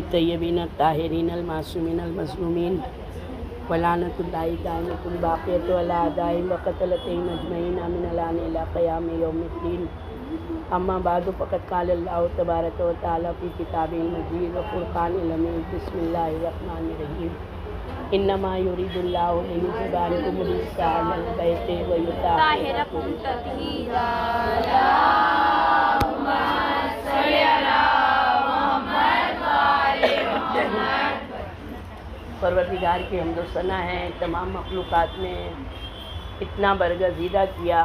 الطیبین الطاہرین المعصومین المظلومین ولعنۃ اللہ دائمۃ باقیۃ علی اعدائہم وقتلتہم اجمعین من الآن الی قیام یوم الدین۔ اما بعد فقد قال اللہ تبارک و تعالی فی کتابہ المجید وفرقانہ الحمید۔ بسم اللہ الرحمن الرحیم۔ انما یرید اللہ لیذہب عنکم الرجس اہل البیت ویطہرکم تطہیرا۔ پروردگار کی حمد و ثنا ہے، تمام مخلوقات نے اتنا برگزیدہ کیا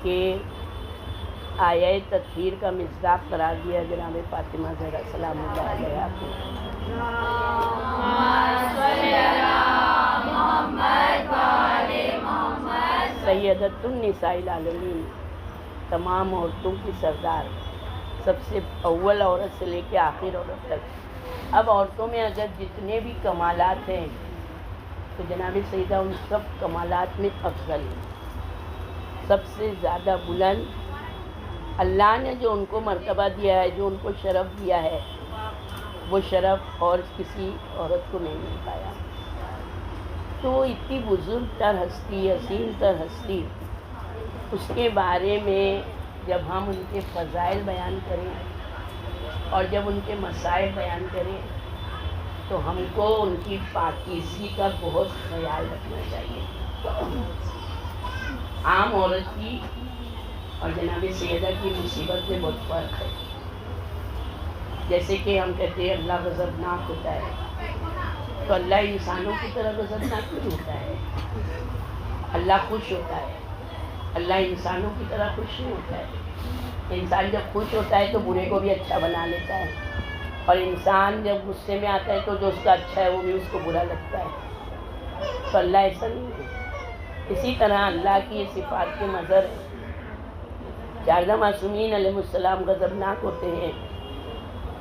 کہ آیہ تطہیر کا مصداق قرار دیا جناب فاطمہ زہرا سلام اللہ علیہا کو۔ سیدۃ النساء العالمین، تمام عورتوں کی سردار، سب سے اول عورت سے لے کے آخر عورت تک۔ اب عورتوں میں اگر جتنے بھی کمالات ہیں تو جناب سیدہ ان سب کمالات میں افضل ہیں، سب سے زیادہ بلند۔ اللہ نے جو ان کو مرتبہ دیا ہے، جو ان کو شرف دیا ہے، وہ شرف اور کسی عورت کو نہیں مل پایا۔ تو اتنی بزرگ تر ہستی، حسین تر ہستی، اس کے بارے میں جب ہم ان کے فضائل بیان کریں اور جب ان کے مسائل بیان کریں تو ہم کو ان کی پاکیزگی کا بہت خیال رکھنا چاہیے۔ عام عورت کی اور جناب سیدہ کی مصیبت میں بہت فرق ہے۔ جیسے کہ ہم کہتے ہیں اللہ غضبناک ہوتا ہے، تو اللہ انسانوں کی طرح غضبناک نہیں ہوتا ہے۔ اللہ خوش ہوتا ہے، اللہ انسانوں کی طرح خوش نہیں ہوتا ہے۔ انسان جب خوش ہوتا ہے تو برے کو بھی اچھا بنا لیتا ہے، اور انسان جب غصے میں آتا ہے تو جو اس کا اچھا ہے وہ بھی اس کو برا لگتا ہے۔ تو اللہ ایسا نہیں ہے۔ اسی طرح اللہ کی یہ صفات کے مظہر چاردہ معصومین علیہ السلام غضبناک ہوتے ہیں،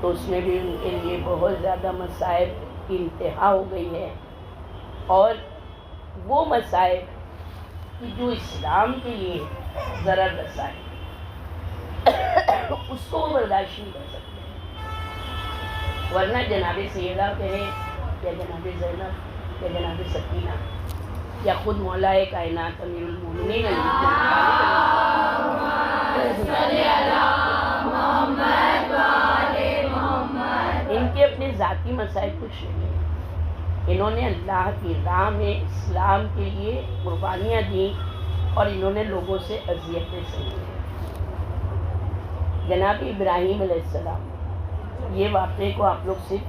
تو اس میں بھی ان کے لیے بہت زیادہ مصائب کی انتہا ہو گئی ہے، اور وہ مصائب کہ جو اسلام کے لیے ضرر رسا ہے اس کو برداشت نہیں کر سکتے۔ ورنہ جناب سیدہ کہیں یا جناب زینب یا جناب سکینہ یا خود مولا کائنات امیر المومنین ان کے اپنے ذاتی مسائل کچھ نہیں ہیں۔ انہوں نے اللہ کی راہ میں اسلام کے لیے قربانیاں دیں اور انہوں نے لوگوں سے اذیتیں سہی۔ جناب ابراہیم علیہ السلام، یہ واقعے کو آپ لوگ صرف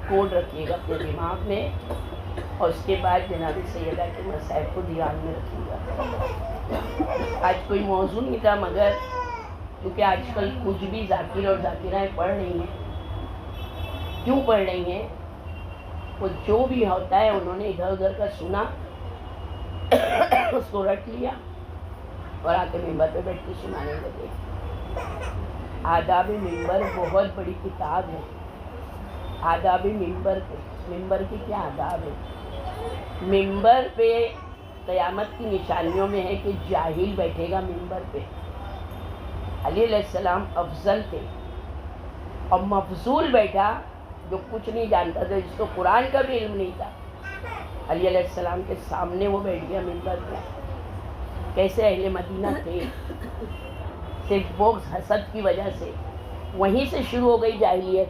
کوڈ رکھیے گا اپنے دماغ میں، اور اس کے بعد جناب سیدہ کے مسائل کو دھیان میں رکھیے گا۔ آج کوئی موضوع نہیں تھا، مگر کیونکہ آج کل کچھ بھی ذاکر اور ذاکرائیں پڑھ رہی ہیں۔ کیوں پڑھ رہی ہیں؟ وہ جو بھی ہوتا ہے انہوں نے ادھر ادھر کا سنا، اس کو رٹ لیا اور آ کے ممبر پہ بیٹھ کے سنانے لگے۔ آداب ممبر بہت بڑی کتاب ہے۔ آداب ممبر پہ، ممبر کی کیا آداب ہے؟ ممبر پہ قیامت کی نشانیوں میں ہے کہ جاہل بیٹھے گا ممبر پہ۔ علی علیہ السلام افضل تھے، اور مفضول بیٹھا جو کچھ نہیں جانتا تھا، جس کو قرآن کا بھی علم نہیں تھا، علی علیہ السلام کے سامنے وہ بیٹھ گیا ممبر پہ۔ کیسے اہل مدینہ تھے، صرف بغض حسد کی وجہ سے وہیں سے شروع ہو گئی جاہلیت۔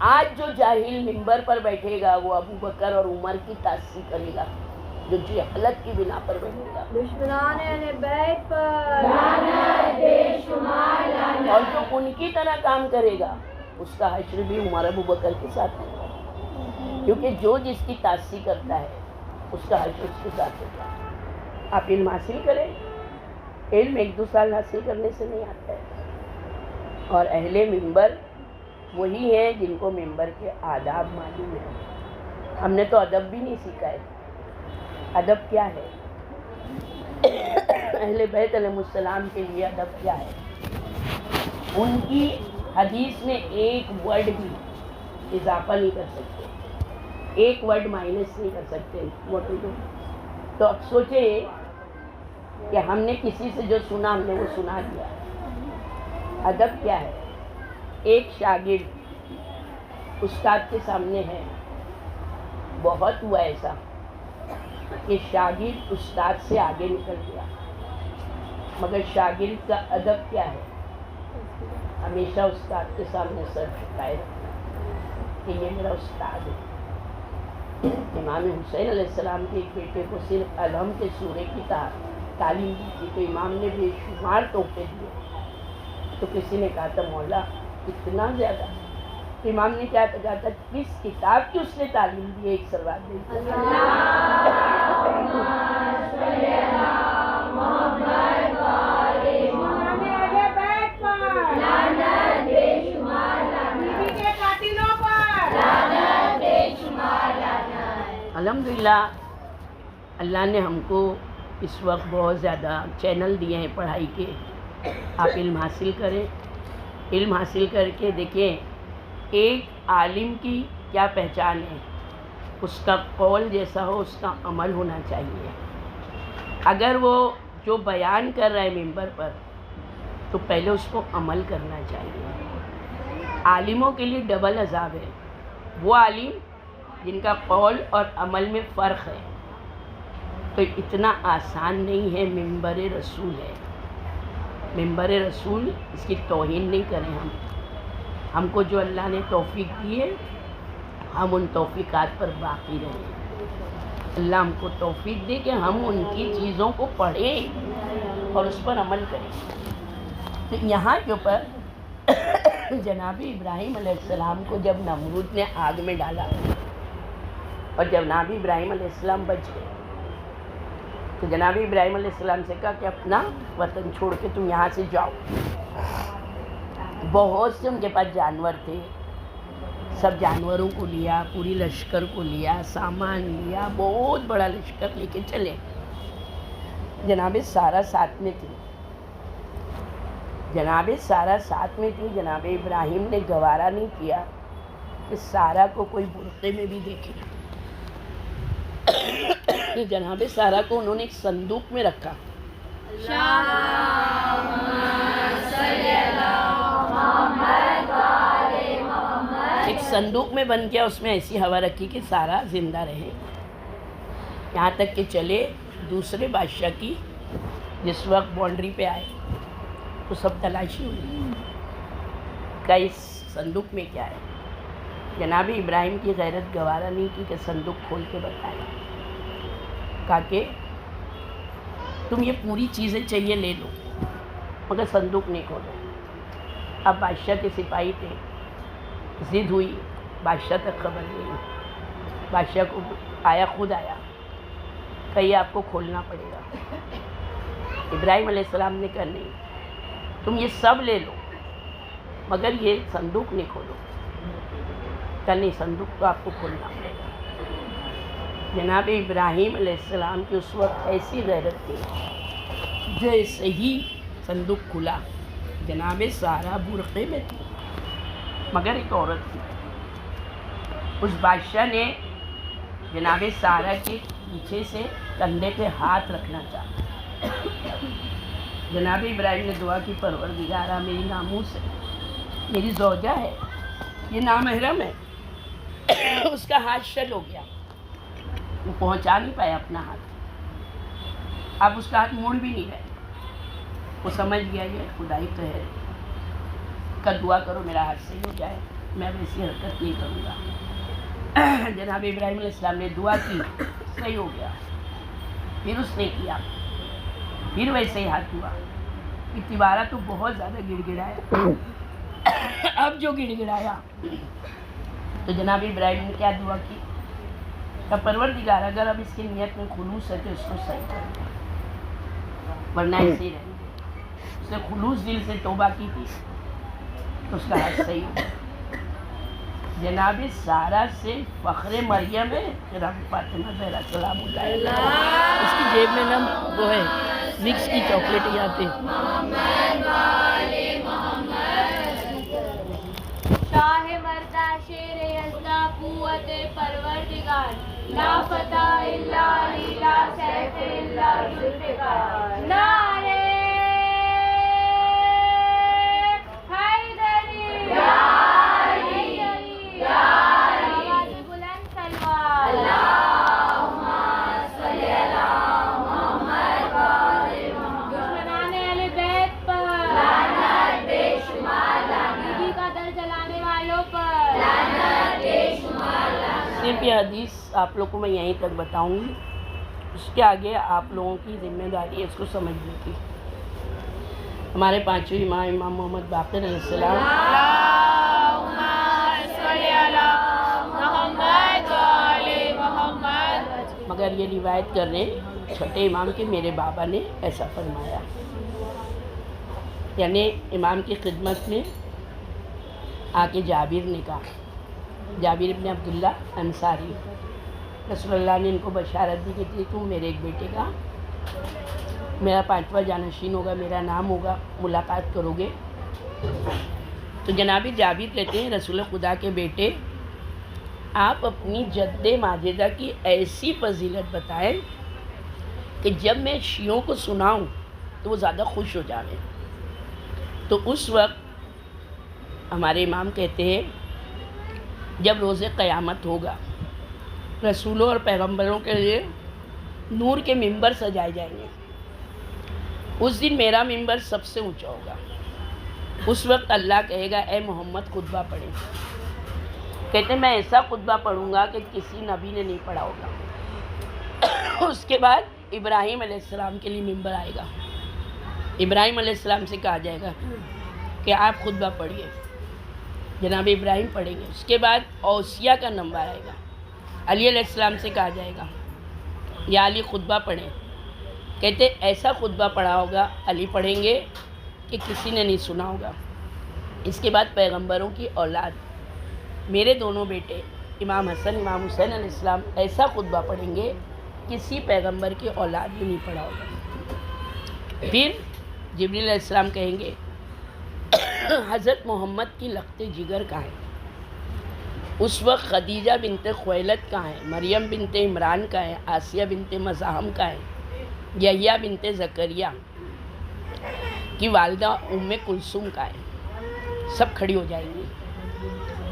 آج جو جاہل ممبر پر بیٹھے گا وہ ابو بکر اور عمر کی تعصیب کرے گا، جو جہالت کی بنا پر بیٹھے گا، دشمنان اہل بیت پر لعنت بے شمار لعنت، اور جو ان کی طرح کام کرے گا اس کا حشر بھی عمر ابو بکر کے ساتھ ہوگا، کیونکہ جو جس کی تعصیب کرتا ہے اس کا حشر اس کے ساتھ ہوگا۔ آپ علم حاصل کریں، علم 1-2 سال حاصل کرنے سے نہیں آتا ہے، اور اہل ممبر وہی ہیں جن کو ممبر کے آداب معلوم ہیں۔ ہم نے تو ادب بھی نہیں سیکھا ہے۔ ادب کیا ہے؟ اہل بیت علیہ السلام کے لیے ادب کیا ہے؟ ان کی حدیث میں ایک ورڈ بھی اضافہ نہیں کر سکتے، ایک ورڈ مائنس نہیں کر سکتے۔ تو اب سوچے کہ ہم نے کسی سے جو سنا ہم نے وہ سنا دیا۔ ادب کیا ہے؟ ایک شاگرد استاد کے سامنے ہے. بہت ہوا ایسا کہ شاگرد استاد سے آگے نکل گیا، مگر شاگرد کا ادب کیا ہے؟ ہمیشہ استاد کے سامنے سر جھکائے رکھنا کہ یہ میرا استاد ہے. امام حسین علیہ السلام کے ایک بیٹے کو صرف الحم کے سورے کی تعلیم دی تھی، تو امام نے بے شمار تحفے دیے. تو کسی نے کہا تھا مولا اتنا زیادہ؟ تو امام نے کیا کہا تھا، کس کتاب کی اس نے تعلیم دی ہے؟ ایک سلوات دے. الحمدللہ اللہ نے ہم کو اس وقت بہت زیادہ چینل دیے ہیں پڑھائی کے. آپ علم حاصل کریں. علم حاصل کر کے دیکھیں ایک عالم کی کیا پہچان ہے، اس کا قول جیسا ہو اس کا عمل ہونا چاہیے. اگر وہ جو بیان کر رہا ہے ممبر پر تو پہلے اس کو عمل کرنا چاہیے. عالموں کے لیے ڈبل عذاب ہے. وہ عالم جن کا قول اور عمل میں فرق ہے. تو اتنا آسان نہیں ہے. ممبر رسول ہے، ممبر رسول، اس کی توہین نہیں کریں. ہم کو جو اللہ نے توفیق دی ہے ہم ان توفیقات پر باقی رہیں. اللہ ہم کو توفیق دے کہ ہم ان کی چیزوں کو پڑھیں اور اس پر عمل کریں. تو یہاں کے اوپر جناب ابراہیم علیہ السلام کو جب نمرود نے آگ میں ڈالا اور جناب ابراہیم علیہ السلام بچ گئے تو جناب ابراہیم علیہ السلام سے کہا کہ اپنا وطن چھوڑ کے تم یہاں سے جاؤ. بہت سے ان کے پاس جانور تھے، سب جانوروں کو لیا، پوری لشکر کو لیا، سامان لیا، بہت بڑا لشکر لے کے چلے. جناب سارا ساتھ میں تھی، جناب سارا ساتھ میں تھی. جناب ابراہیم نے گوارا نہیں کیا کہ سارا کو کوئی برقعے میں بھی دیکھے. جناب سارا کو انہوں نے ایک صندوق میں رکھا. ایک صندوق میں بن گیا، اس میں ایسی ہوا رکھی کہ سارا زندہ رہے. یہاں تک کہ چلے دوسرے بادشاہ کی جس وقت باؤنڈری پہ آئے تو سب تلاشی ہوئی کہ اس صندوق میں کیا ہے. جناب ابراہیم کی غیرت گوارا نہیں کی کہ صندوق کھول کے بتایا. کہا کہ تم یہ پوری چیزیں چاہیے لے لو مگر صندوق نہیں کھولو. اب بادشاہ کے سپاہی تھے، ضد ہوئی، بادشاہ تک خبر گئی. بادشاہ کو خود آیا کہ یہ آپ کو کھولنا پڑے گا. ابراہیم علیہ السلام نے کہا نہیں، تم یہ سب لے لو مگر یہ صندوق نہیں کھولو. کہا نہیں، صندوق تو آپ کو کھولنا پڑے گا. جناب ابراہیم علیہ السلام کی اس وقت ایسی غیرت تھی، جیسے ہی صندوق کھلا جناب سارا برقعے میں تھی مگر ایک عورت تھی. اس بادشاہ نے جناب سارا کے پیچھے سے کندھے پہ ہاتھ رکھنا چاہا. جناب ابراہیم نے دعا کی، پروردگارا میری ناموس ہے، میری زوجہ ہے، یہ نامحرم ہے. اس کا ہاتھ شل ہو گیا، وہ پہنچا نہیں پایا اپنا ہاتھ. اب اس کا ہاتھ موڑ بھی نہیں رہے. وہ سمجھ گیا یہ خدائی قہر کا. دعا کرو میرا ہاتھ صحیح ہو جائے، میں ویسی حرکت نہیں کروں گا. جناب ابراہیم علیہ السلام نے دعا کی، صحیح ہو گیا. پھر اس نے کیا، پھر ویسے ہی ہاتھ ہوا. اتبارہ تو بہت زیادہ گڑ گڑایا. اب جو گڑ گڑایا تو جناب ابراہیم نے کیا دعا کی کہ پروردگار اگر اب اس کی نیت میں خلوص ہے تو اس کو صحیح کر دے، ورنہ ایسے ہی رہیں گے. اس نے خلوص دل سے توبہ کی تھی تو اس کا ہاتھ صحیح ہو. جناب سارا سے فخر مریم ہے جناب فاطمہ زہرا سلام اللہ، اس کی جیب میں نا وہ ہے مکس کی چاکلیٹ یہاں پہ. شاہ مردہ شیر یزدہ قوت پروردگار، لا فتح الا علی، لا سیف الا ذوالفقار. نعرے حیدری یا علی یا صرف یہ حدیث آپ لوگ کو میں یہیں تک بتاؤں گی، اس کے آگے آپ لوگوں کی ذمہ داری ہے اس کو سمجھنے کی۔ ہمارے پانچویں امام، امام محمد باقر علیہ السلام، اللہم صلی علی محمد و آل محمد، مگر یہ روایت کر رہے ہیں چھٹے امام کے میرے بابا نے ایسا فرمایا، یعنی امام کی خدمت میں آ کے جابر نے کہا، جابر ابن عبداللہ انصاری، رسول اللہ نے ان کو بشارت دی کہ تم میرے ایک بیٹے کا میرا 5واں جانشین ہوگا، میرا نام ہوگا، ملاقات کرو گے۔ تو جناب جابر کہتے ہیں رسول خدا کے بیٹے، آپ اپنی جد ماجدہ کی ایسی فضیلت بتائیں کہ جب میں شیعوں کو سناؤں تو وہ زیادہ خوش ہو جائیں۔ تو اس وقت ہمارے امام کہتے ہیں جب روز قیامت ہوگا، رسولوں اور پیغمبروں کے لیے نور کے ممبر سجائے جائیں گے، اس دن میرا ممبر سب سے اونچا ہوگا۔ اس وقت اللہ کہے گا اے محمد خطبہ پڑھیں، کہتے ہیں میں ایسا خطبہ پڑھوں گا کہ کسی نبی نے نہیں پڑھا ہوگا۔ اس کے بعد ابراہیم علیہ السلام کے لیے ممبر آئے گا، ابراہیم علیہ السلام سے کہا جائے گا کہ آپ خطبہ پڑھیے، جناب ابراہیم پڑھیں گے۔ اس کے بعد اوصیہ کا نمبر آئے گا، علی علیہ السلام سے کہا جائے گا یا علی خطبہ پڑھیں، کہتے ایسا خطبہ پڑھا ہوگا علی پڑھیں گے کہ کسی نے نہیں سنا ہوگا۔ اس کے بعد پیغمبروں کی اولاد، میرے دونوں بیٹے امام حسن امام حسین علیہ السلام ایسا خطبہ پڑھیں گے کسی پیغمبر کی اولاد نے نہیں پڑھا ہوگا۔ پھر جبریل علیہ السلام کہیں گے حضرت محمد کی لخت جگر کہاں ہے؟ اس وقت خدیجہ بنت خویلد کہاں ہے؟ مریم بنت عمران کہاں ہے؟ آسیہ بنت مزاحم کہاں ہے؟ یحییٰ بنت زکریا کی والدہ ام کلثوم کہاں ہے؟ سب کھڑی ہو جائیں گی۔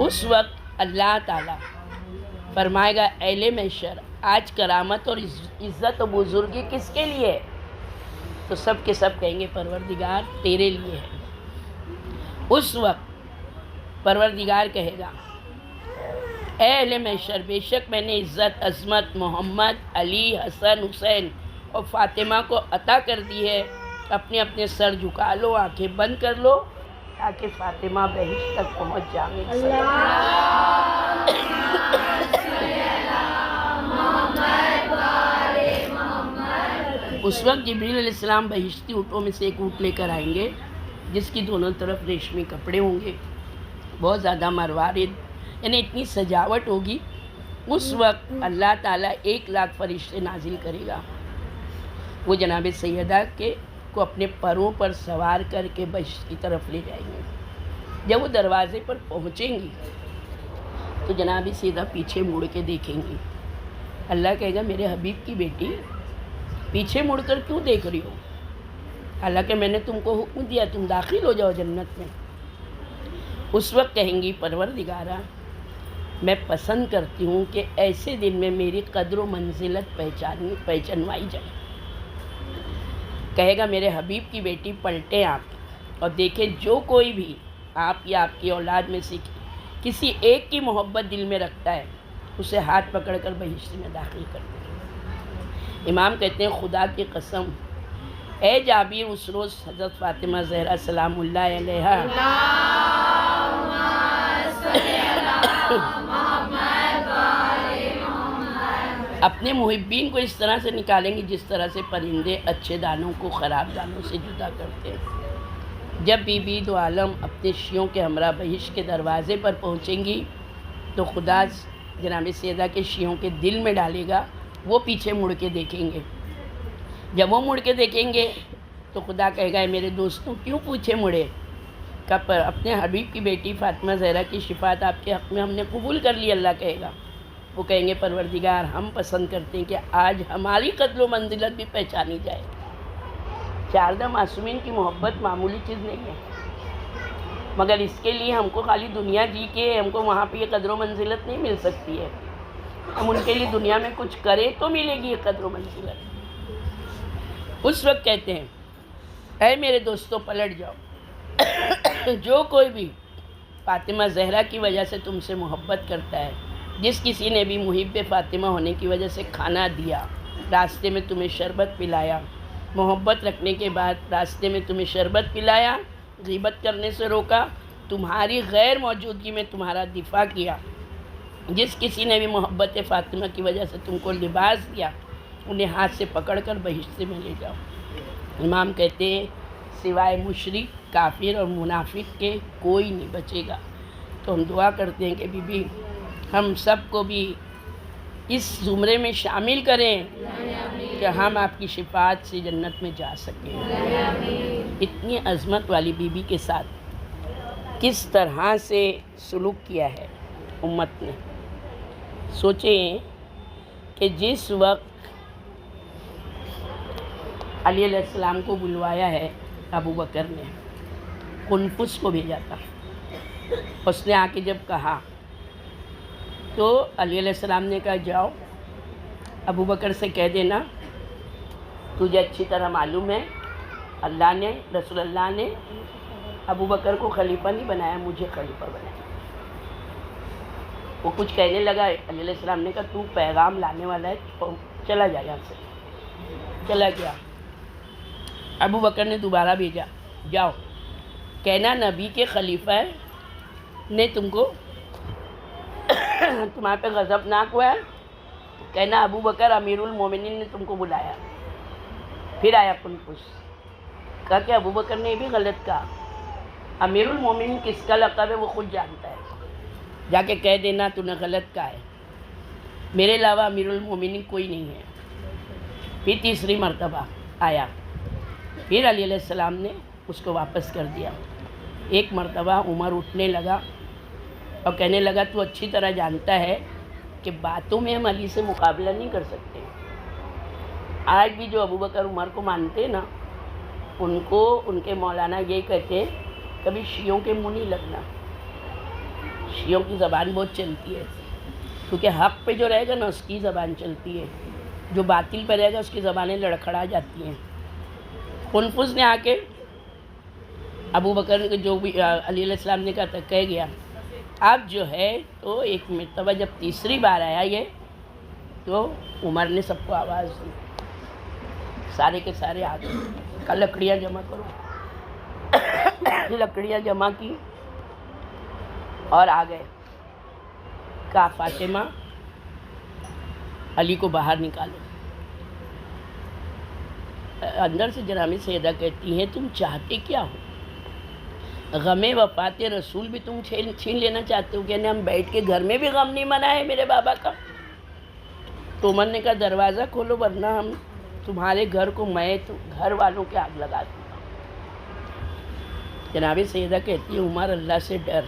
اس وقت اللہ تعالیٰ فرمائے گا اہل محشر آج کرامت اور عزت و بزرگی کس کے لیے ہے؟ تو سب کے سب کہیں گے پروردگار تیرے لیے ہے۔ اس وقت پروردگار کہے گا اے اہل محشر بے شک میں نے عزت عظمت محمد علی حسن حسین اور فاطمہ کو عطا کر دی ہے، اپنے اپنے سر جھکا لو، آنکھیں بند کر لو تاکہ فاطمہ بہشت تک پہنچ جائیں۔ اس وقت جبریل علیہ السلام بہشتی اونٹوں میں سے ایک اونٹ لے کر آئیں گے جس کی دونوں طرف ریشمی کپڑے ہوں گے، بہت زیادہ مروارد، یعنی اتنی سجاوٹ ہوگی۔ اس وقت اللہ تعالیٰ 1,00,000 فرشتے نازل کرے گا، وہ جناب سیدہ کے کو اپنے پروں پر سوار کر کے بہشت کی طرف لے جائیں گے۔ جب وہ دروازے پر پہنچیں گی تو جناب سیدہ پیچھے مڑ کے دیکھیں گی، اللہ کہے گا میرے حبیب کی بیٹی پیچھے مڑ کر کیوں دیکھ رہی ہو؟ حالانکہ میں نے تم کو حکم دیا تم داخل ہو جاؤ جنت میں۔ اس وقت کہیں گی پروردگارا میں پسند کرتی ہوں کہ ایسے دن میں میری قدر و منزلت پہچانوائی جائے۔ کہے گا میرے حبیب کی بیٹی پلٹیں آپ اور دیکھیں جو کوئی بھی آپ یا آپ کی اولاد میں سے کسی ایک کی محبت دل میں رکھتا ہے اسے ہاتھ پکڑ کر بہشت میں داخل کر دیں۔ امام کہتے ہیں خدا کی قسم اے جابر اس روز حضرت فاطمہ زہرا سلام اللہ علیہا اپنے محبین کو اس طرح سے نکالیں گے جس طرح سے پرندے اچھے دانوں کو خراب دانوں سے جدا کرتے ہیں۔ جب بی بی دو عالم اپنے شیعوں کے ہمراہ بہشت کے دروازے پر پہنچیں گی تو خدا جناب سیدہ کے شیعوں کے دل میں ڈالے گا، وہ پیچھے مڑ کے دیکھیں گے۔ جب وہ مڑ کے دیکھیں گے تو خدا کہے گا میرے دوستوں کیوں پیچھے مڑے؟ کب اپنے حبیب کی بیٹی فاطمہ زہرا کی شفاعت آپ کے حق میں ہم نے قبول کر لی۔ اللہ کہے گا، وہ کہیں گے پروردگار ہم پسند کرتے ہیں کہ آج ہماری قدر و منزلت بھی پہچانی جائے۔ شاردہ معصومین کی محبت معمولی چیز نہیں ہے، مگر اس کے لیے ہم کو خالی دنیا جی کے ہم کو وہاں پہ یہ قدر و منزلت نہیں مل سکتی ہے، ہم ان کے لیے دنیا میں کچھ کریں تو ملے گی یہ قدر و منزلت۔ اس وقت کہتے ہیں اے میرے دوستوں پلٹ جاؤ، جو کوئی بھی فاطمہ زہرا کی وجہ سے تم سے محبت کرتا ہے جس کسی نے بھی محب فاطمہ ہونے کی وجہ سے کھانا دیا، راستے میں تمہیں شربت پلایا، محبت رکھنے کے بعد راستے میں تمہیں شربت پلایا، غیبت کرنے سے روکا، تمہاری غیر موجودگی میں تمہارا دفاع کیا، جس کسی نے بھی محبت فاطمہ کی وجہ سے تم کو لباس دیا، انہیں ہاتھ سے پکڑ کر بہشت میں لے جاؤ۔ امام کہتے ہیں سوائے مشرک، کافر اور منافق کے کوئی نہیں بچے گا۔ تو ہم دعا کرتے ہیں کہ بی بی ہم سب کو بھی اس زمرے میں شامل کریں کہ ہم آپ کی شفاعت سے جنت میں جا سکیں۔ اتنی عظمت والی بی بی کے ساتھ کس طرح سے سلوک کیا ہے امت نے۔ سوچیں کہ جس وقت علی علیہ السلام کو بلوایا ہے ابو بکر نے، قنفس کو بھیجا تھا، اس نے آ کے جب کہا تو علی علیہ السلام نے کہا جاؤ ابو بکر سے کہہ دینا تجھے اچھی طرح معلوم ہے اللہ نے، رسول اللہ نے ابو بکر کو خلیفہ نہیں بنایا، مجھے خلیفہ بنایا۔ وہ کچھ کہنے لگا، علی علیہ السلام نے کہا تو پیغام لانے والا ہے، چلا جا یہاں سے۔ چلا گیا۔ ابو بکر نے دوبارہ بھیجا، جاؤ کہنا نبی کے خلیفہ نے تم کو تمہارے پہ غضبناک ہوا ہے، کہنا ابو بکر امیر المومنین نے تم کو بلایا۔ پھر آیا قنفس، کہا کہ ابو بکر نے بھی غلط کہا، امیر المومنین کس کا لقب ہے وہ خود جانتا ہے، جا کے کہہ دینا تو نے غلط کہا ہے، میرے علاوہ امیر المومنین کوئی نہیں ہے۔ پھر تیسری مرتبہ آیا، پھر علی علیہ السلام نے اس کو واپس کر دیا۔ ایک مرتبہ عمر اٹھنے لگا اور کہنے لگا تو اچھی طرح جانتا ہے کہ باتوں میں ہم علی سے مقابلہ نہیں کر سکتے۔ آج بھی جو ابو بکر عمر کو مانتے ہیں نا، ان کو ان کے مولانا یہی کہتے ہیں کبھی شیعوں کے منہ نہیں لگنا۔ شیعوں کی زبان بہت چلتی ہے، کیونکہ حق پہ جو رہے گا نا اس کی زبان چلتی ہے، جو باطل پہ رہے گا اس کی زبانیں لڑکھڑا جاتی ہیں۔ قنفس نے آ کے ابو بکر جو بھی علی علیہ السلام نے کہا تھا کہہ گیا۔ اب جو ہے تو ایک مرتبہ جب تیسری بار آیا یہ، تو عمر نے سب کو آواز دی، سارے کے سارے آ گئے، کہا لکڑیاں جمع کرو۔ لکڑیاں جمع کی اور آ گئے، کہا فاطمہ علی کو باہر نکالو۔ اندر سے جناب سیدہ کہتی ہیں تم چاہتے کیا ہو؟ غم وفات رسول بھی تم چھین لینا چاہتے ہو؟ کہ ہم بیٹھ کے گھر میں بھی غم نہیں منائے میرے بابا کا۔ تو عمر نے کہا دروازہ کھولو ورنہ ہم تمہارے گھر کو میں تو گھر والوں کے آگ لگا دوں گا۔ جناب سیدہ کہتی ہے عمر اللہ سے ڈر،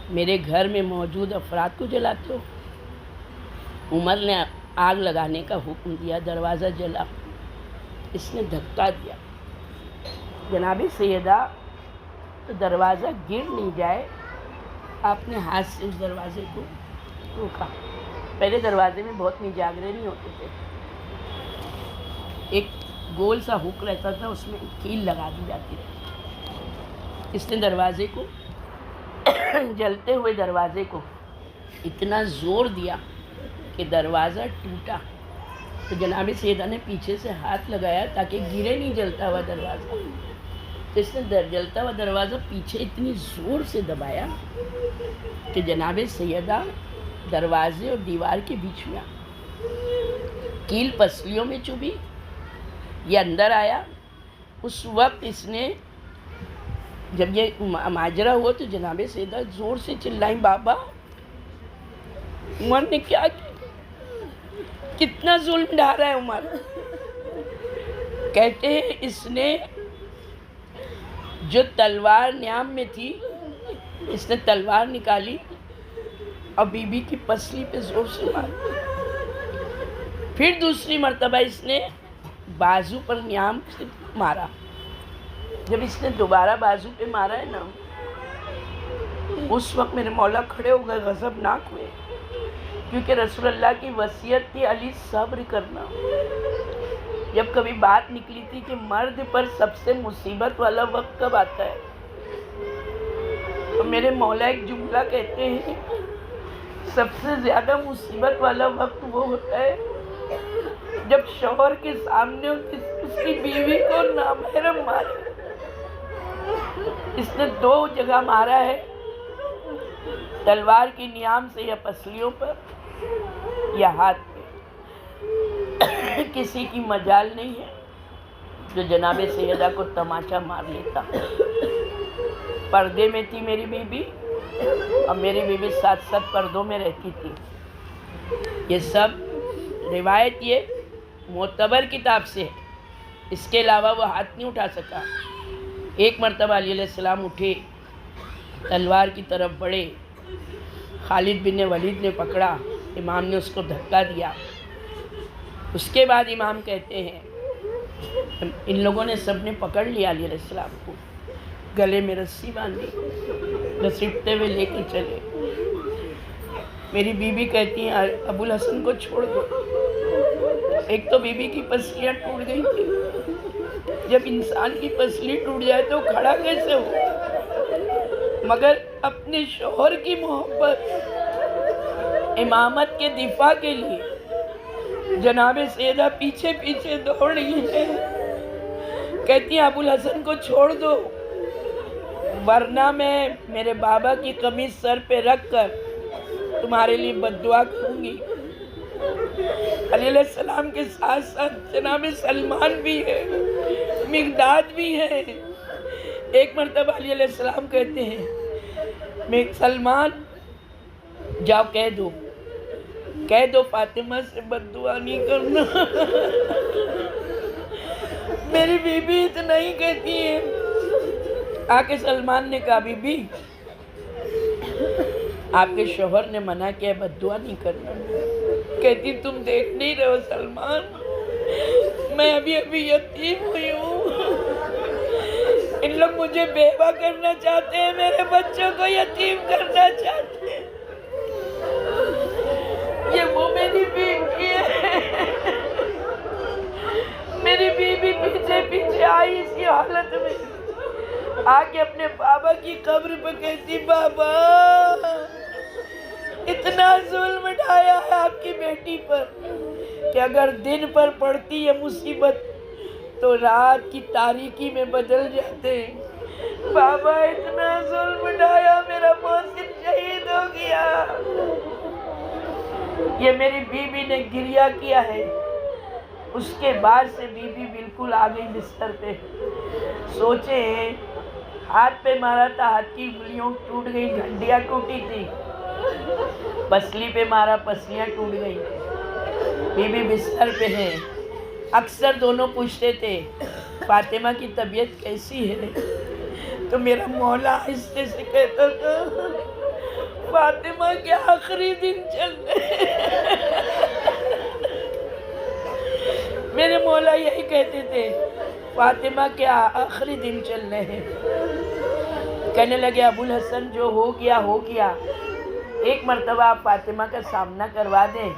میرے گھر میں موجود افراد کو جلاتے ہو؟ عمر نے آگ لگانے کا حکم دیا، دروازہ جلا، اس نے دھکا دیا۔ جناب سیدہ تو دروازہ گر نہیں جائے، آپ نے ہاتھ سے اس دروازے کو روکا۔ پہلے دروازے میں بہت نجاگرے نہیں ہوتے تھے، ایک گول سا ہک رہتا تھا، اس میں کیل لگا دی جاتی رہتی۔ اس نے دروازے کو جلتے ہوئے دروازے کو اتنا زور دیا کہ دروازہ ٹوٹا۔ تو جناب سیدہ نے پیچھے سے ہاتھ لگایا تاکہ گرے نہیں جلتا ہوا دروازہ، تو اس نے جلتا ہوا دروازہ پیچھے اتنی زور سے دبایا کہ جناب سیدہ دروازے اور دیوار کے بیچ میں کیل پسلیوں میں چبھی، یہ اندر آیا۔ اس وقت اس نے جب یہ ماجرا ہوا تو جناب سیدہ زور سے چلائیں بابا عمر نے کیا کیا، کتنا ظلم ڈھا رہا ہے عمر۔ کہتے ہیں اس نے جو تلوار نیام میں تھی، اس نے تلوار نکالی اور بی بی کی پسلی پہ زور سے ماری۔ پھر دوسری مرتبہ اس نے بازو پر نیام سے مارا۔ جب اس نے دوبارہ بازو پہ مارا ہے نا، اس وقت میرے مولا کھڑے ہو گئے، غضبناک ہوئے، کیونکہ رسول اللہ کی وصیت تھی علی صبر کرنا۔ جب کبھی بات نکلی تھی کہ مرد پر سب سے مصیبت والا وقت کب آتا ہے، تو میرے مولا ایک جملہ کہتے ہیں سب سے زیادہ مصیبت والا وقت وہ ہوتا ہے جب شوہر کے سامنے اس کی بیوی کو نامحرم مارے. اس نے 2 جگہ مارا ہے، تلوار کی نیام سے یا پسلیوں پر یا ہاتھ پہ. کسی کی مجال نہیں ہے جو جناب سیدہ کو تماچا مار لیتا. پردے میں تھی میری بیوی اور میری بیوی ساتھ ساتھ پردوں میں رہتی تھی. یہ سب روایت یہ معتبر کتاب سے ہے. اس کے علاوہ وہ ہاتھ نہیں اٹھا سکا. ایک مرتبہ علیہ السلام اٹھے، تلوار کی طرف بڑھے، خالد بن ولید نے پکڑا، امام نے اس کو دھکا دیا. اس کے بعد امام کہتے ہیں ان لوگوں نے سب نے پکڑ لیا علیہ السلام کو، گلے میں رسی باندھی، گھسیٹتے ہوئے لے کے چلے. میری بیوی کہتی ہیں ابو الحسن کو چھوڑ دو. ایک تو بیوی کی پسلیاں ٹوٹ گئی تھی. جب انسان کی پسلی ٹوٹ جائے تو کھڑا کیسے ہو؟ مگر اپنے شوہر کی محبت، امامت کے دفاع کے لیے جناب سیدہ پیچھے پیچھے دوڑ رہی ہے. کہتی ہیں ابو الحسن کو چھوڑ دو، ورنہ میں میرے بابا کی قمیص سر پہ رکھ کر تمہارے لیے بد دعا کروں گی. علیہ السلام کے ساتھ ساتھ جناب سلمان بھی ہے، مقداد بھی ہے. ایک مرتبہ علیہ السلام کہتے ہیں میں سلمان جاؤ کہہ دو فاطمہ سے بد دعا نہیں کرنا. میری بیوی اتنا ہی کہتی ہے. آکے سلمان نے کہا بی بی آپ کے شوہر نے منع کیا بد دعا نہیں کرنا. کہتی تم دیکھ نہیں رہے ہو سلمان، میں ابھی یتیم ہوئی ہوں. ان لوگ مجھے بیوہ کرنا چاہتے ہیں، میرے بچوں کو یتیم کرنا چاہتے ہیں. یہ وہ میری بیوی ہے. میری بیوی پیچھے پیچھے آئی اسی حالت میں، آکے اپنے بابا کی قبر پہ کہتی بابا اتنا ظلم ڈھایا ہے آپ کی بیٹی پر کہ اگر دن پر پڑتی ہے مصیبت تو رات کی تاریکی میں بدل جاتے ہیں. بابا اتنا ظلم ڈھایا، میرا محسن شہید ہو گیا. یہ میری بیوی نے گریہ کیا ہے. اس کے بعد سے بیوی بالکل آ گئی بستر پہ. سوچیں ہاتھ پہ مارا تھا، ہاتھ کی انگلیاں ٹوٹ گئی، گھنٹیاں ٹوٹی تھی. پسلی پہ مارا، پسلیاں ٹوٹ گئی. بیوی بستر پہ ہے. اکثر دونوں پوچھتے تھے فاطمہ کی طبیعت کیسی ہے؟ تو میرا مولا آہستہ سے کہتا تھا فاطمہ کے آخری دن چل رہے. میرے مولا یہی کہتے تھے فاطمہ کے آخری دن چل رہے ہیں. کہنے لگے ابو الحسن جو ہو گیا ہو گیا، ایک مرتبہ آپ فاطمہ کا سامنا کروا دیں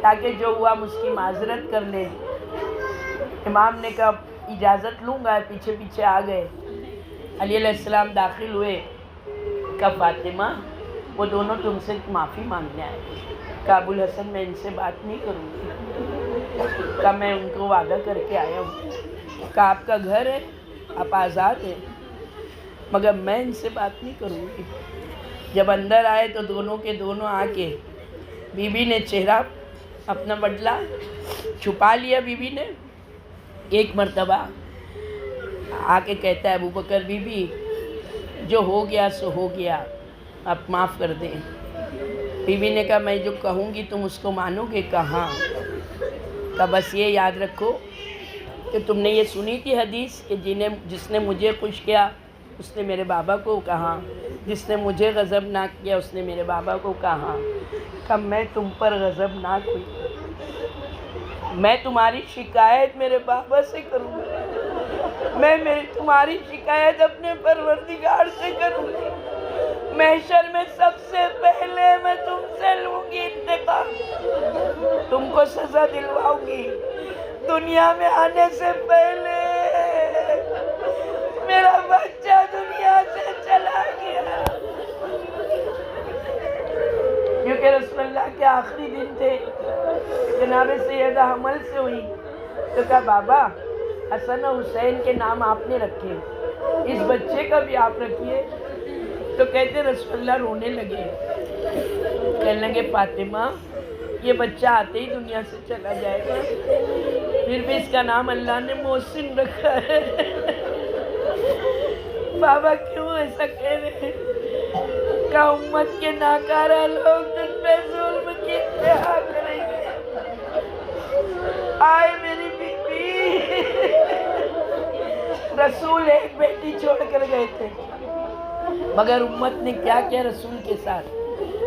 تاکہ جو ہوا ہم اس کی معذرت کر لیں. امام نے کہا اجازت لوں گا. پیچھے پیچھے آ گئے. علیہ السلام داخل ہوئے. کہا فاطمہ وہ دونوں تم سے معافی مانگنے آئے. کہا ابو الحسن میں ان سے بات نہیں کروں گی. کہا میں ان کو وعدہ کر کے آیا ہوں. کہا آپ کا گھر ہے، آپ آزاد ہیں، مگر میں ان سے بات نہیں کروں گی. جب اندر آئے تو دونوں کے دونوں آ کے بیوی نے چہرہ اپنا بدلا، چھپا لیا بیوی نے. ایک مرتبہ آ کے کہتا ہے ابو بکر بیوی جو ہو گیا سو ہو گیا، اب معاف کر دیں. بیوی نے کہا میں جو کہوں گی تم اس کو مانو گے؟ کہا کہا بس یہ یاد رکھو کہ تم نے یہ سنی تھی حدیث کہ جس نے مجھے خوش کیا اس نے میرے بابا کو کہا، جس نے مجھے غضبناک کیا اس نے میرے بابا کو کہا. کہ میں تم پر غضبناک ہوئی، میں تمہاری شکایت میرے بابا سے کروں گی، میں تمہاری شکایت اپنے پروردگار سے کروں گی. محشر میں سب سے پہلے میں تم سے لوں گی انتقام، تم کو سزا دلواؤں گی. دنیا میں آنے سے پہلے میرا بچہ دنیا سے چلا گیا. کیونکہ رسول اللہ کے آخری دن تھے. جناب سیدہ حمل سے ہوئی تو کہا بابا حسن و حسین کے نام آپ نے رکھے، اس بچے کا بھی آپ رکھیے. تو کہتے رسول اللہ رونے لگے، کہنے لگے فاطمہ یہ بچہ آتے ہی دنیا سے چلا جائے گا، پھر بھی اس کا نام اللہ نے محسن رکھا ہے. بابا کیوں ایسا کہہ رہے ہیں؟ کہ امت کے ناکارہ لوگ تم پہ ظلم کی انتہا کریں گے. آئے میری بیٹی، رسول ایک بیٹی چھوڑ کر گئے تھے، مگر امت نے کیا کیا رسول کے ساتھ؟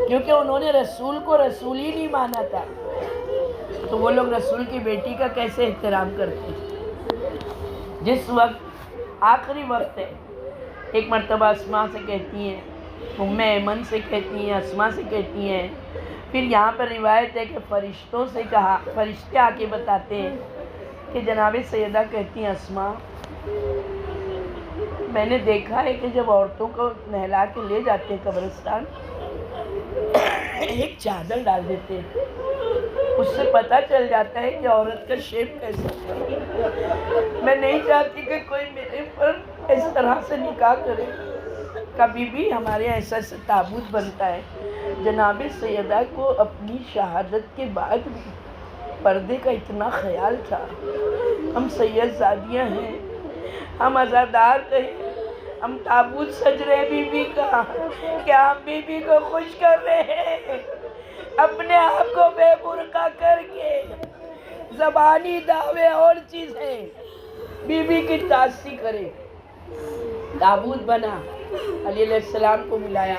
کیونکہ انہوں نے رسول کو رسول ہی نہیں مانا تھا، تو وہ لوگ رسول کی بیٹی کا کیسے احترام کرتے؟ جس وقت آخری وقت ہے، ایک مرتبہ اسماء سے کہتی ہیں، ام ایمن سے کہتی ہیں، اسماء سے کہتی ہیں، پھر یہاں پر روایت ہے کہ فرشتوں سے کہا، فرشتے آ کے بتاتے ہیں کہ جناب سیدہ کہتی ہیں اسماء میں نے دیکھا ہے کہ جب عورتوں کو نہلا کے لے جاتے ہیں قبرستان، ایک چادر ڈال دیتے ہیں، اس سے پتہ چل جاتا ہے کہ عورت کا شیپ کیسا ہے. میں نہیں چاہتی کہ کوئی میرے پر اس طرح سے نکاح کرے. کبھی بھی ہمارے ایسا تابوت بنتا ہے. جناب سیدہ کو اپنی شہادت کے بعد بھی پردے کا اتنا خیال تھا. ہم سید زادیاں ہیں، ہم عزادار کہیں، ہم تابوت سج رہے بی بی کا، کیا ہم بی بی کو خوش کر رہے ہیں؟ اپنے آپ کو بے برقع کر کے زبانی دعوے اور چیز ہے، بی بی کی تعصی کرے. تابوت بنا، علی علیہ السلام کو ملایا،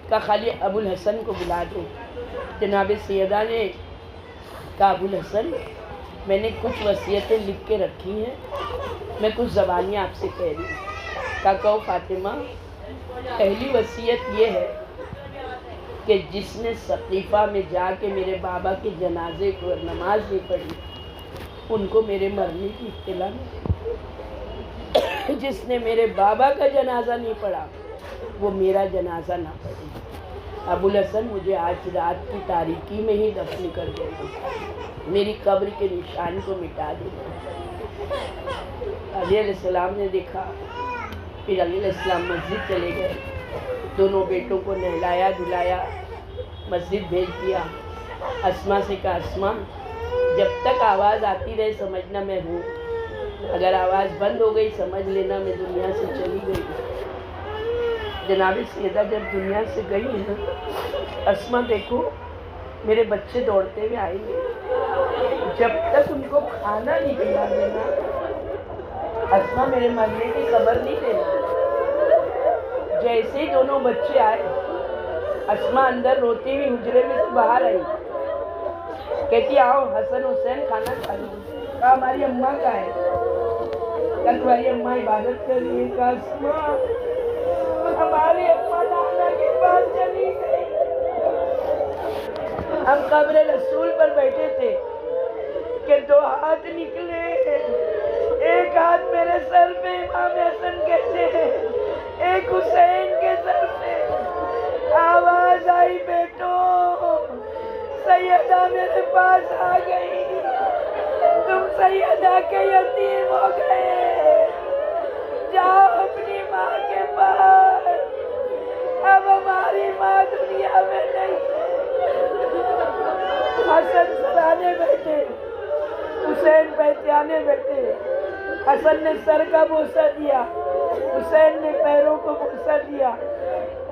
کہا خالی ابو الحسن کو بلا دو. جناب سیدہ نے کہا ابو الحسن میں نے کچھ وصیتیں لکھ کے رکھی ہیں، میں کچھ زبانی آپ سے کہہ رہی ہوں. کہا کہو فاطمہ. پہلی وصیت یہ ہے کہ جس نے سقیفہ میں جا کے میرے بابا کے جنازے کو نماز نہیں پڑھی ان کو میرے مرنے کی اطلاع نہیں. جس نے میرے بابا کا جنازہ نہیں پڑھا وہ میرا جنازہ نہ پڑھے. ابو الحسن مجھے آج رات کی تاریکی میں ہی دفن کر دینا، میری قبر کے نشان کو مٹا دینا. علی علیہ السلام نے دیکھا. پھر علی علیہ السلام مسجد چلے گئے، دونوں بیٹوں کو نہلایا دھلایا، مسجد بھیج دیا. اسماء سے کہا اسماء جب تک آواز آتی رہے سمجھنا میں ہوں، اگر آواز بند ہو گئی سمجھ لینا میں دنیا سے چلی گئی. جناب سیدہ جب دنیا سے گئی ہے، اسماء دیکھو میرے بچے دوڑتے ہوئے آئیں گے، جب تک ان کو کھانا نہیں کھلا دینا اسماء میرے مرنے کی خبر نہیں دینا. جیسے ہی دونوں بچے آئے اسماء اندر روتی ہوئی حجرے میں سے باہر آئی، کہتی آؤ حسن حسین کھانا کھا لو. کہا ہماری اماں کا ہے. کہا تمہاری اماں عبادت کر رہی ہے. کہا اسماء ہماری اماں نانا کے پاس چلی گئی. ہم قبر رسول پر بیٹھے تھے کہ دو ہاتھ نکلے، ایک ہاتھ میرے سر پہ امام حسن کہتے ہیں، ایک حسین کے سر پہ. آواز آئی بیٹو سیدہ میرے پاس آ گئی، تم سیدہ کے یتیم ہو گئے، جاؤ اپنی ماں کے پاس، اب ہماری ماں دنیا میں نہیں ہے. حسن سرانے بیٹھے، حسین پہچانے بیٹھے. حسن نے سر کا بوسہ دیا، حسین نے پیروں کو بوسہ دیا.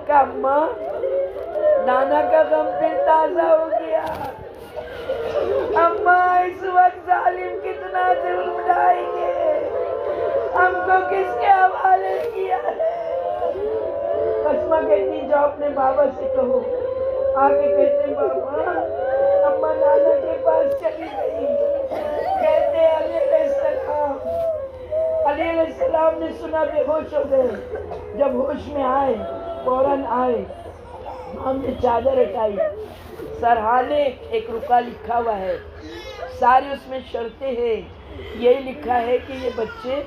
کہا اماں نانا کا غم پھر تازہ ہو گیا. اماں اس وقت ظالم کتنا ظلم ڈھائیں گے، ہم کو کس کے حوالے کیا ہے. اسماء کہتی جاؤ اپنے بابا سے کہو. آگے کہتے بابا اماں نانا کے پاس چلی گئی. کہتے علی علیہ السلام، علی علیہ السلام نے سنا بے ہوش ہو گئے. جب ہوش میں آئے فوراً آئے، ہم نے چادر ہٹائی. سرحانے ایک رکا لکھا ہوا ہے، ساری اس میں شرطیں ہیں. یہی لکھا ہے کہ یہ بچے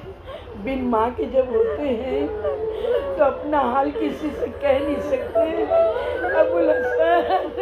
بن ماں کے جب ہوتے ہیں تو اپنا حال کسی سے کہہ نہیں سکتے. ابو الحسن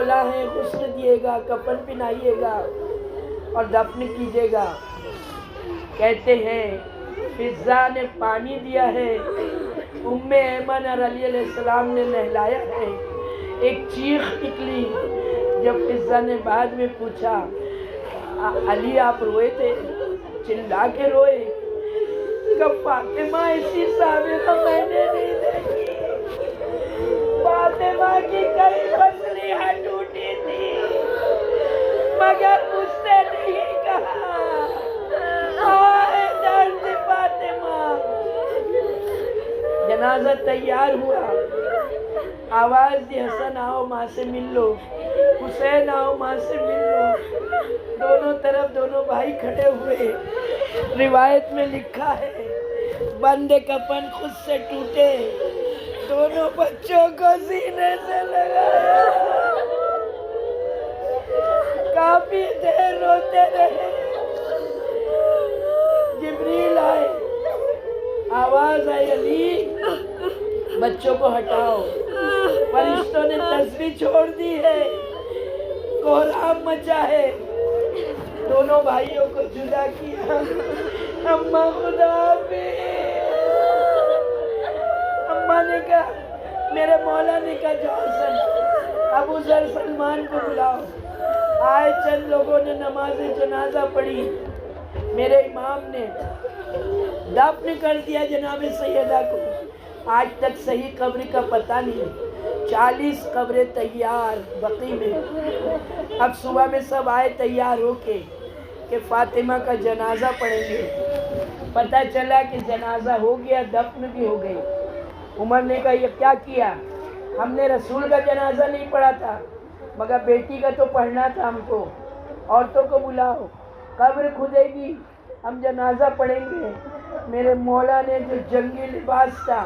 بولا ہے غسل دیے گا، کفن پہنائیے گا اور دفن کیجیے گا۔ کہتے ہیں فضا نے پانی دیا ہے، ام ایمن اور علی علیہ السلام نے نہلایا ہے۔ ایک چیخ نکلی جب فضا نے بعد میں پوچھا علی آپ روئے تھے؟ چلا کے روئے؟ کب فاطمہ ایسی صابرہ میں نے نہیں دیکھی۔ فاطمہ کی کئی پسلیاں ٹوٹی تھی مگر اس نے نہیں کہا آئے درد فاطمہ۔ جنازہ تیار ہوا، آواز دی حسن آؤ ماں سے مل لو، حسین آؤ ماں سے مل لو۔ دونوں طرف دونوں بھائی کھڑے ہوئے۔ روایت میں لکھا ہے بند کفن خود سے ٹوٹے، دونوں بچوں کو سینے سے لگایا، کافی دیر روتے رہے۔ جبریل آئے، آواز آئی علی بچوں کو ہٹاؤ، فرشتوں نے تسبیح چھوڑ دی ہے، کوہرام مچا ہے۔ دونوں بھائیوں کو جدا کیا۔ اماں خدا حافظ۔ اماں نے کہا، میرے مولا نے کہا جو حسن ابو ذر سلمان کو بلاؤ۔ آئے، چند لوگوں نے نماز جنازہ پڑھی، میرے امام نے دفن کر دیا جناب سیدہ کو۔ آج تک صحیح قبر کا پتہ نہیں۔ 40 قبریں تیار بقی میں۔ اب صبح میں سب آئے تیار ہو کے کہ فاطمہ کا جنازہ پڑھیں گے۔ پتہ چلا کہ جنازہ ہو گیا، دفن بھی ہو گئی۔ عمر نے کہا یہ کیا کیا؟ ہم نے رسول کا جنازہ نہیں پڑھا تھا مگر بیٹی کا تو پڑھنا تھا ہم کو۔ عورتوں کو بلاؤ، قبر کھدے گی، ہم جنازہ پڑھیں گے۔ میرے مولا نے جو جنگی لباس تھا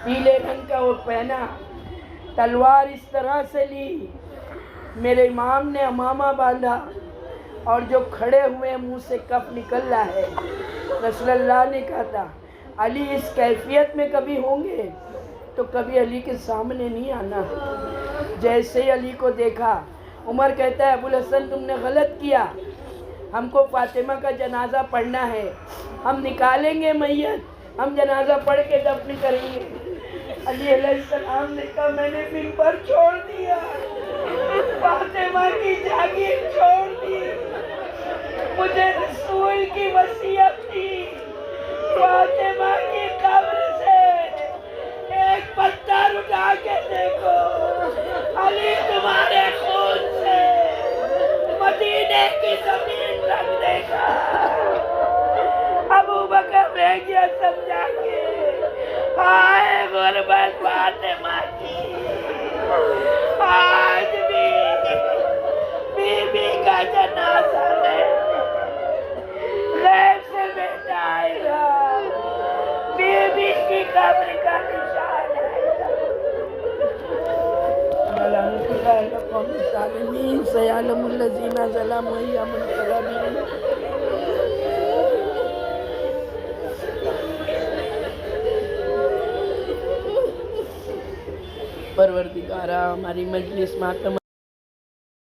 پیلے رنگ کا وہ پہنا، تلوار اس طرح سے لی، میرے امام نے امامہ باندھا اور جو کھڑے ہوئے منہ سے کف نکل رہا ہے۔ رسول اللہ نے کہا تھا علی اس کیفیت میں کبھی ہوں گے تو کبھی علی کے سامنے نہیں آنا۔ جیسے ہی علی کو دیکھا عمر کہتا ہے ابو الحسن تم نے غلط کیا، ہم کو فاطمہ کا جنازہ پڑھنا ہے، ہم نکالیں گے میت، ہم جنازہ پڑھ کے دفن کریں گے۔ علی علیہ السلام نے کہا میں نے منبر چھوڑ دیا، فاطمہ کی جاگیر چھوڑ دی، مجھے رسول کی وصیت تھی فاطمہ کی قبر سے ایک پتھر اٹھا کے دیکھو، علی تمہارے خون سے مدینے کی زمین رنگ دے گا۔ ابو بکر رہ گیا سمجھا کے آئے غربت فاطمہ کی۔ آج بھی بی کا جنازہ ہے، غیب سے بیٹا آئے گا، بی کی قبر کا نشان ہے۔ سیعلم الذین ظلموا أَيَّ منقلب۔ پروردگارہ ہماری مجلس ماتم